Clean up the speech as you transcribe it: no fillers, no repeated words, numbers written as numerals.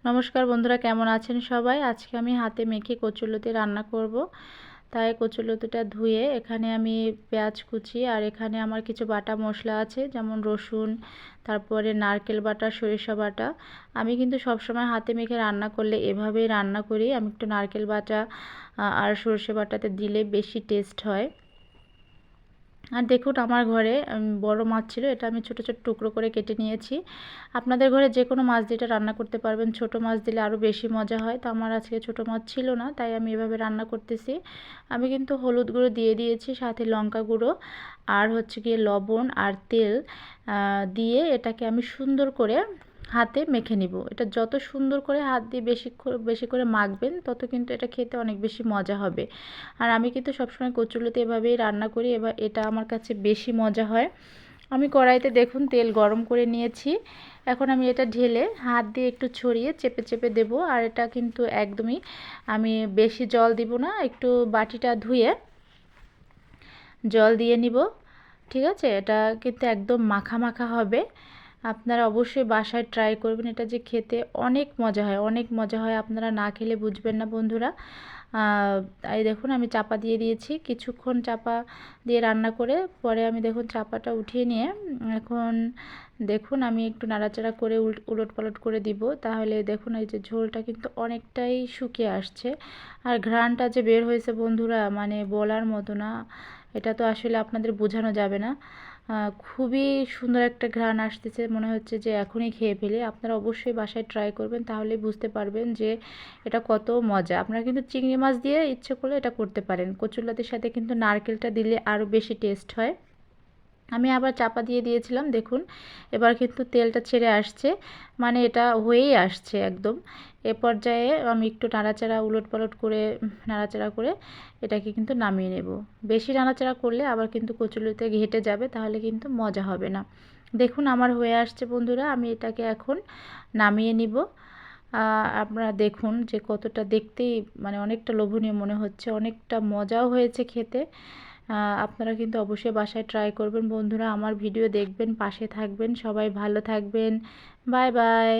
নমস্কার বন্ধুরা, কেমন আছেন সবাই। আজকে আমি হাতে মেখে কচুরলতি রান্না করব। তাই কচুরলতিটা ধুয়ে এখানে আমি পেঁয়াজ কুচি আর এখানে আমার কিছু বাটা মশলা আছে, যেমন রসুন, তারপরে নারকেল বাটা, সরিষা বাটা। আমি কিন্তু সবসময় হাতে মেখে রান্না করলে এভাবেই রান্না করি। আমি একটু নারকেল বাটা আর সরিষা বাটাতে দিলে বেশি টেস্ট হয়। আর দেখুন, আমার ঘরে বড় মাছ ছিল, এটা আমি ছোট ছোট টুকরো করে কেটে নিয়েছি। আপনাদের ঘরে যে কোনো মাছ দিয়ে রান্না করতে পারবেন, ছোট মাছ দিলে আরও বেশি মজা হয়। তো আমার আজকে ছোট মাছ ছিল না, তাই আমি এভাবে রান্না করতেছি। আমি কিন্তু হলুদ গুঁড়ো দিয়ে দিয়েছি, সাথে লঙ্কা গুঁড়ো আর হচ্ছে গিয়ে লবণ আর তেল দিয়ে এটাকে আমি সুন্দর করে হাতে মেখে নিব। এটা যত সুন্দর করে হাত দিয়ে বেশি করে মাখবেন, তত কিন্তু এটা খেতে অনেক বেশি মজা হবে। আর আমি কিন্তু সবসময় কচুরলতি এভাবেই রান্না করি, এবার এটা আমার কাছে বেশি মজা হয়। আমি কড়াইতে দেখুন তেল গরম করে নিয়েছি। এখন আমি এটা ঢেলে হাত দিয়ে একটু ছড়িয়ে চেপে চেপে দেব। আর এটা কিন্তু একদমই আমি বেশি জল দিব না, একটু বাটিটা ধুয়ে জল দিয়ে নিব। ঠিক আছে, এটা কিন্তু একদম মাখা মাখা হবে। আপনারা অবশ্যই বাসায় ট্রাই করবেন, এটা যে খেতে অনেক মজা হয়, অনেক মজা হয়। আপনারা না খেলে বুঝবেন না বন্ধুরা। তাই দেখুন, আমি চাপা দিয়ে দিয়েছি, কিছুক্ষণ চাপা দিয়ে রান্না করে পরে আমি দেখুন চাপাটা উঠিয়ে নিয়ে এখন দেখুন আমি একটু নাড়াচাড়া করে উলট পালট করে দিব। তাহলে দেখুন এই যে ঝোলটা কিন্তু অনেকটাই শুকিয়ে আসছে। আর ঘ্রাণটা যে বের হয়েছে বন্ধুরা, মানে বলার মতো না। এটা তো আসলে আপনাদের বোঝানো যাবে না। খুবই সুন্দর একটা ঘ্রাণ আসতেছে, মনে হচ্ছে যে এখনই খেয়ে ফেলি। আপনারা অবশ্যই বাসায় ট্রাই করবেন, তাহলে বুঝতে পারবেন যে এটা কত মজা। আপনারা কিন্তু চিংড়ি মাছ দিয়ে ইচ্ছে করলে এটা করতে পারেন। কচুরলতির সাথে কিন্তু নারকেলটা দিলে আরও বেশি টেস্ট হয়। আমি আবার চাপা দিয়ে দিয়েছিলাম, দেখুন এবার কিন্তু তেলটা ছেড়ে আসছে, মানে এটা হয়েই আসছে একদম। এ পর্যায়ে আমি একটু উলটপালট করে নাড়াচাড়া করে এটাকে কিন্তু নামিয়ে নেব। বেশি নাড়াচাড়া করলে আবার কিন্তু কচুরলতিতে ঘেটে যাবে, তাহলে কিন্তু মজা হবে না। দেখুন আমার হয়ে আসছে বন্ধুরা, আমি এটাকে এখন নামিয়ে নিব। আপনারা দেখুন যে কতটা দেখতেই মানে অনেকটা লোভনীয় মনে হচ্ছে, অনেকটা মজাও হয়েছে খেতে। আপনারা কিন্তু অবশ্যই বাসায় ট্রাই করবেন বন্ধুরা। আমার ভিডিও দেখবেন, পাশে থাকবেন, সবাই ভালো থাকবেন। Bye bye.